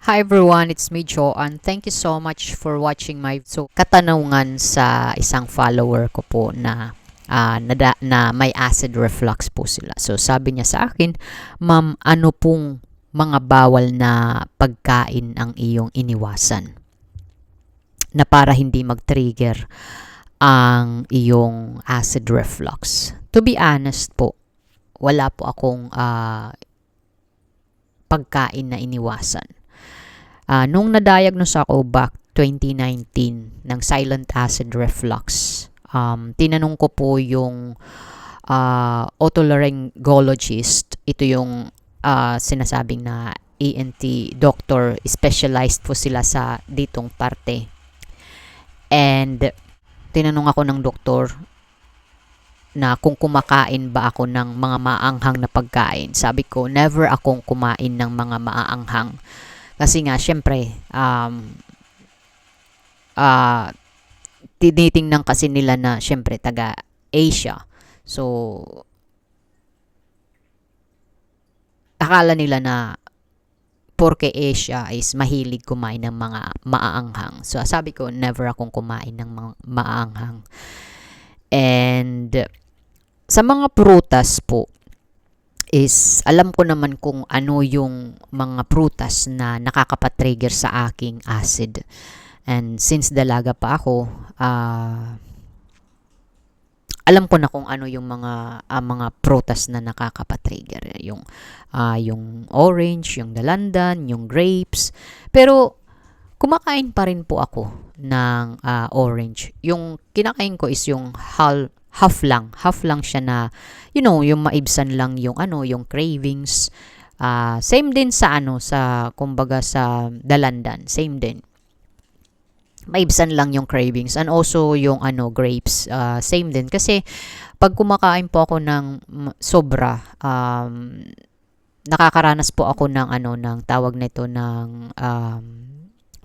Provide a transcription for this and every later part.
Hi everyone, it's me Joanne. Thank you so much for watching my katanungan sa isang follower ko po na may acid reflux po sila. So sabi niya sa akin, "Ma'am, ano pong mga bawal na pagkain ang iyong iniwasan na para hindi mag-trigger ang iyong acid reflux?" To be honest po, wala po akong pagkain na iniwasan. Nung na-diagnose ako back 2019 ng silent acid reflux, tinanong ko po yung otolaryngologist. Ito yung sinasabing na ENT doctor, specialized po sila sa ditong parte. And tinanong ako ng doktor na kung kumakain ba ako ng mga maanghang na pagkain. Sabi ko, never akong kumain ng mga maaanghang. Kasi nga, syempre, tinitingnan kasi nila na, syempre, taga-Asia. So, akala nila na porke Asia is mahilig kumain ng mga maaanghang. So, sabi ko, never akong kumain ng mga maaanghang. And, sa mga prutas po, is alam ko naman kung ano yung mga prutas na nakakapatrigger sa aking acid. And since dalaga pa ako, alam ko na kung ano yung mga prutas na nakakapatrigger. Yung orange, yung dalandan, yung grapes. Pero kumakain pa rin po ako ng orange. Yung kinakain ko is yung half lang siya na, yung maibsan lang yung cravings. Same din sa kumbaga sa dalandan, same din. Maibsan lang yung cravings, and also yung grapes, same din. Kasi pag kumakain po ako ng sobra, nakakaranas po ako ng tawag nito ng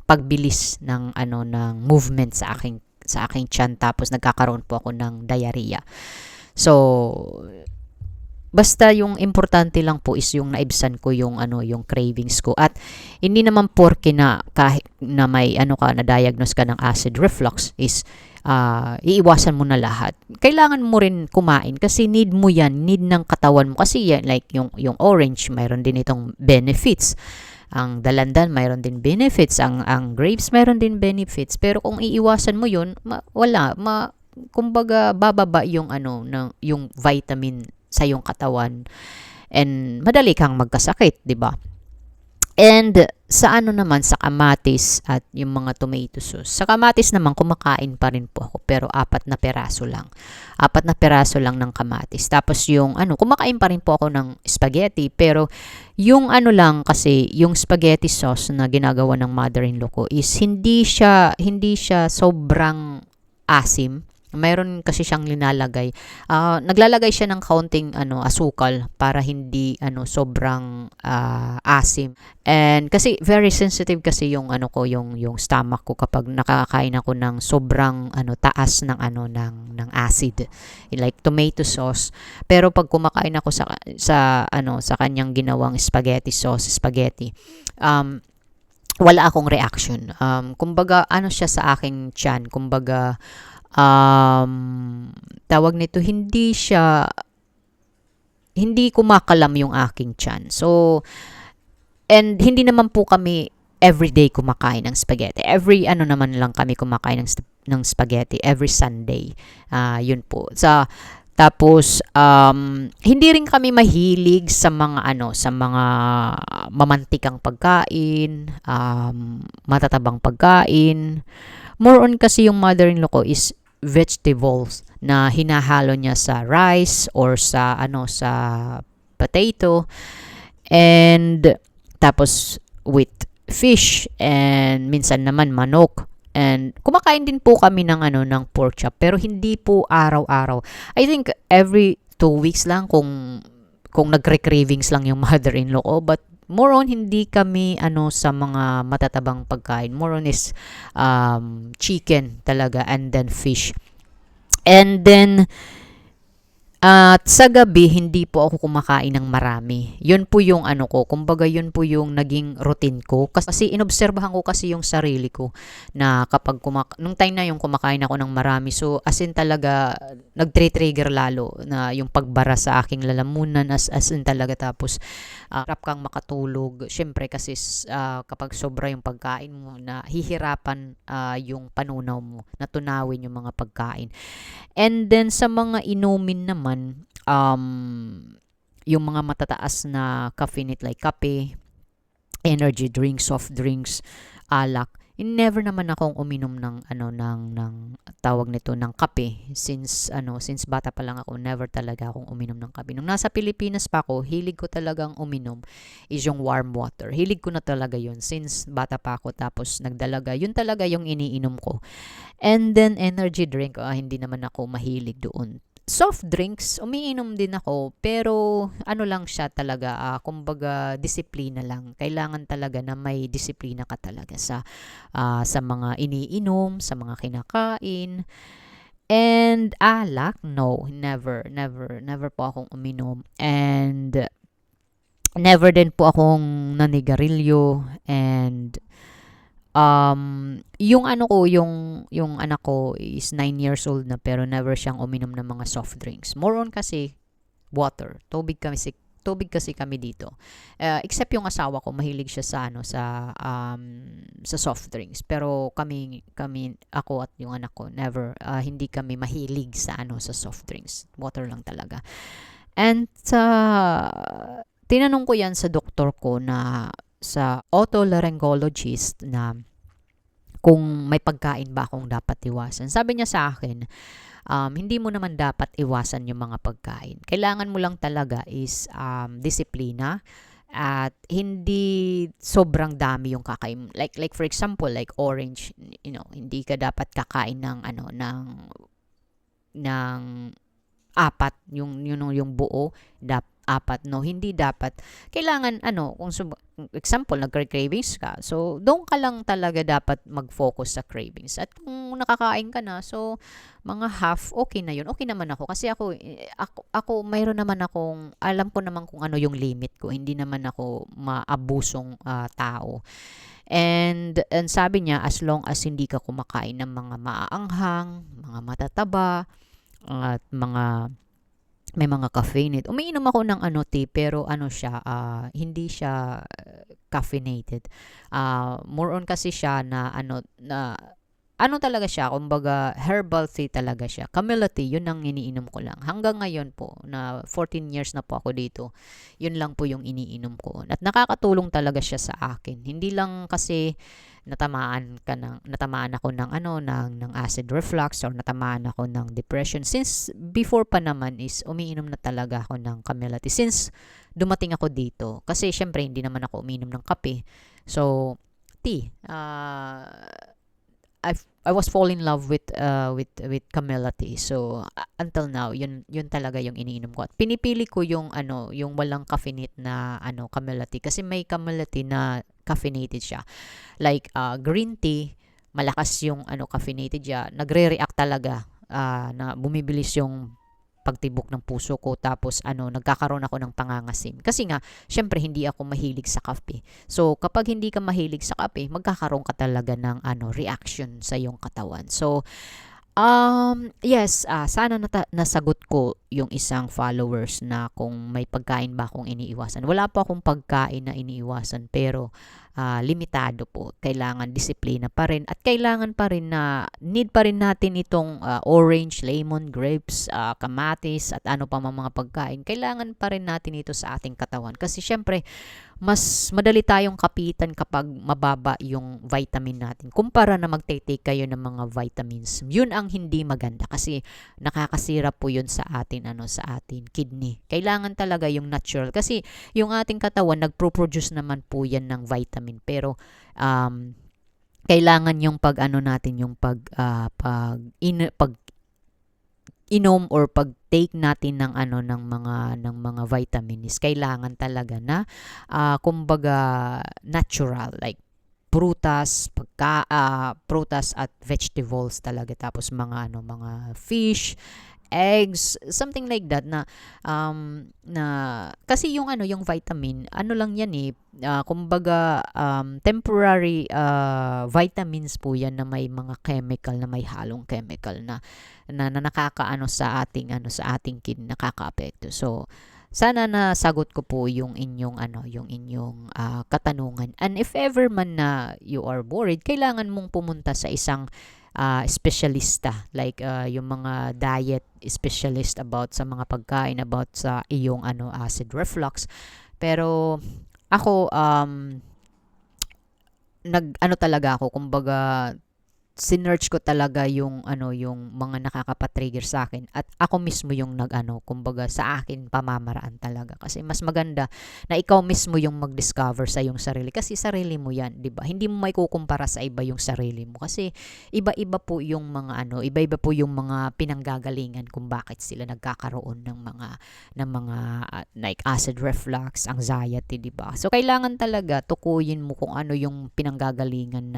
pagbilis ng movement sa aking tiyan, tapos nagkakaroon po ako ng diarrhea. So, basta yung importante lang po is yung naibsan ko yung cravings ko. At hindi naman porke na kahit na may na diagnose ka ng acid reflux is iiwasan mo na lahat. Kailangan mo rin kumain kasi need mo yan, need ng katawan mo. Kasi yan, like yung orange, mayroon din itong benefits. Ang dalandan, mayroon din benefits. Ang grapes, mayroon din benefits. Pero kung iiwasan mo yun, kumbaga bababa yung yung vitamin sa yung katawan, and madali kang magkasakit, 'di ba? And sa naman, sa kamatis at yung mga tomato sauce. Sa kamatis naman, kumakain pa rin po ako, pero 4 na peraso lang. 4 na peraso lang ng kamatis. Tapos yung kumakain pa rin po ako ng spaghetti, pero yung lang kasi, yung spaghetti sauce na ginagawa ng mother-in-law ko is hindi siya sobrang asim. Mayroon kasi siyang linalagay. Naglalagay siya ng kaunting asukal para hindi sobrang asim. And kasi very sensitive kasi yung yung stomach ko kapag nakakain ako ng sobrang taas ng ng acid. Like tomato sauce. Pero pag kumakain ako sa kanyang ginawang spaghetti, wala akong reaction. Kumbaga siya sa aking tiyan, kumbaga tawag nito, hindi kumakalam yung aking tiyan. So, and hindi naman po kami everyday kumakain ng spaghetti. Every naman lang kami kumakain ng spaghetti every Sunday. Yun po. Tapos hindi rin kami mahilig sa mga sa mga mamantikang pagkain, matatabang pagkain. More on kasi yung mother-in-law ko is vegetables na hinahalo niya sa rice or sa sa potato, and tapos with fish, and minsan naman manok. And kumakain din po kami ng ng pork chop, pero hindi po araw-araw. I think every 2 weeks lang kung nagre-cravings lang yung mother-in-law ko, but more on hindi kami sa mga matatabang pagkain. More on is chicken talaga, and then fish. And then At sa gabi, hindi po ako kumakain ng marami. Yun po yung ano ko, kumbaga yun po yung naging routine ko. Kasi inobserbahan ko kasi yung sarili ko na kapag nung time na yung kumakain ako ng marami, so as in talaga, nagtre-trigger lalo na yung pagbara sa aking lalamunan as in talaga. Tapos, hirap kang makatulog. Siyempre kasi kapag sobra yung pagkain mo, na hihirapan yung panunaw mo, na tunawin yung mga pagkain. And then sa mga inumin naman, yung mga matataas na caffeinate like kape, energy drinks, soft drinks, alak. Never naman akong uminom ng ng tawag nito ng kape since bata pa lang ako, never talaga akong uminom ng kape. Nung nasa Pilipinas pa ako, hilig ko talagang uminom is yung warm water. Hilig ko na talaga yun since bata pa ako, tapos nagdalaga. Yun talaga yung iniinom ko. And then energy drink, hindi naman ako mahilig doon. Soft drinks, umiinom din ako, pero ano lang siya talaga, kumbaga disiplina lang. Kailangan talaga na may disiplina ka talaga sa mga iniinom, sa mga kinakain. And alak, no, never po akong uminom. And never din po akong nanigarilyo. And yung ano ko, yung anak ko is 9 years old na, pero never siyang uminom ng mga soft drinks. More on kasi water, tubig kasi kami dito. Except yung asawa ko, mahilig siya sa soft drinks. Pero kami ako at yung anak ko, never, hindi kami mahilig sa soft drinks. Water lang talaga. And tinanong ko yan sa doktor ko, na sa otolaryngologist, na kung may pagkain ba akong dapat iwasan. Sabi niya sa akin, hindi mo naman dapat iwasan yung mga pagkain. Kailangan mo lang talaga is disiplina, at hindi sobrang dami yung kakain. Like for example, like orange, hindi ka dapat kakain ng ng apat, yung buo, apat, no, hindi dapat. Kailangan kung example, nagka-cravings ka, so doon ka lang talaga dapat mag-focus sa cravings. At kung nakakain ka na, so mga half, okay na yun, okay naman ako. Kasi ako mayroon naman akong, alam ko naman kung ano yung limit ko, hindi naman ako maabusong tao. And sabi niya, as long as hindi ka kumakain ng mga maaanghang, mga matataba, at may mga caffeinated. Umiinom ako ng tea, pero siya, hindi siya caffeinated. More on kasi siya na talaga siya, kumbaga herbal tea talaga siya. Camilla tea, yun ang iniinom ko lang. Hanggang ngayon po, na 14 years na po ako dito, yun lang po yung iniinom ko. At nakakatulong talaga siya sa akin. Hindi lang kasi natamaan ako ng acid reflux, or natamaan ako ng depression. Since before pa naman is umiinom na talaga ako ng Camilla tea. Since dumating ako dito, kasi syempre hindi naman ako umiinom ng kape. So, tea. I was fall in love with Camilla tea. So until now, yun talaga yung iniinom ko. At pinipili ko yung yung walang caffeinate na Camilla tea, kasi may Camilla tea na caffeinated siya. Like green tea, malakas yung caffeinated siya. Nagre-react talaga, na bumibilis yung pagtibok ng puso ko, tapos nagkakaroon ako ng pangangasim. Kasi nga, syempre hindi ako mahilig sa kape. So, kapag hindi ka mahilig sa kape, magkakaroon ka talaga ng reaction sa iyong katawan. So, yes, sana nasagot ko yung isang followers na kung may pagkain ba akong iniiwasan. Wala po akong pagkain na iniiwasan, pero limitado po. Kailangan disiplina pa rin, at kailangan pa rin na need pa rin natin itong orange, lemon, grapes, kamatis, at ano pa mga pagkain. Kailangan pa rin natin ito sa ating katawan, kasi syempre mas madali tayong kapitan kapag mababa yung vitamin natin, kumpara na magte-take kayo ng mga vitamins. Yun ang hindi maganda, kasi nakakasira po yun sa atin sa atin kidney. Kailangan talaga yung natural, kasi yung ating katawan nagpo-produce naman po yan ng vitamin, pero kailangan yung pag natin, yung pag inom or pag-take natin ng mga vitamins, kailangan talaga na kumbaga natural, like prutas at vegetables talaga, tapos mga fish, eggs, something like that na kasi yung yung vitamin, ano lang yan eh, kumbaga temporary vitamins po yan na may mga chemical, na may halong chemical na nakakaano sa ating sa ating kidney, nakakaapekto. So sana nasagot ko po yung inyong katanungan. And if ever man na you are worried, kailangan mong pumunta sa isang specialista, like yung mga diet specialist about sa mga pagkain, about sa iyong acid reflux. Pero ako talaga ako, kumbaga sinearch ko talaga yung yung mga nakakapatrigger sa akin, at ako mismo yung kumbaga sa akin pamamaraan talaga, kasi mas maganda na ikaw mismo yung mag-discover sa yung sarili, kasi sarili mo yan, 'di ba? Hindi mo maikukumpara sa iba yung sarili mo, kasi iba-iba po yung mga iba-iba po yung mga pinanggagalingan kung bakit sila nagkakaroon ng mga like acid reflux, anxiety, 'di ba? So kailangan talaga tukuyin mo kung ano yung pinanggagalingan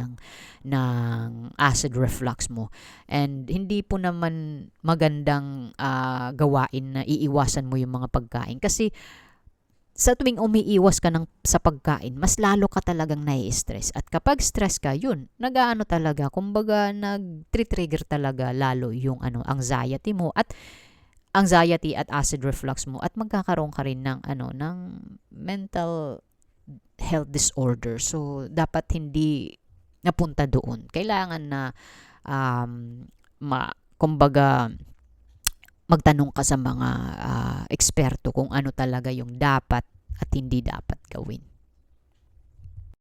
ng acid reflux mo. And hindi po naman magandang gawain na iiwasan mo yung mga pagkain, kasi sa tuwing umiiwas ka sa pagkain, mas lalo ka talagang nai-stress. At kapag stress ka, yun, talaga, kumbaga nag-trigger talaga lalo yung anxiety mo, at anxiety at acid reflux mo, at magkakaroon ka rin ng mental health disorder. So dapat hindi napunta doon. Kailangan na kumbaga magtanong ka sa mga eksperto kung ano talaga yung dapat at hindi dapat gawin.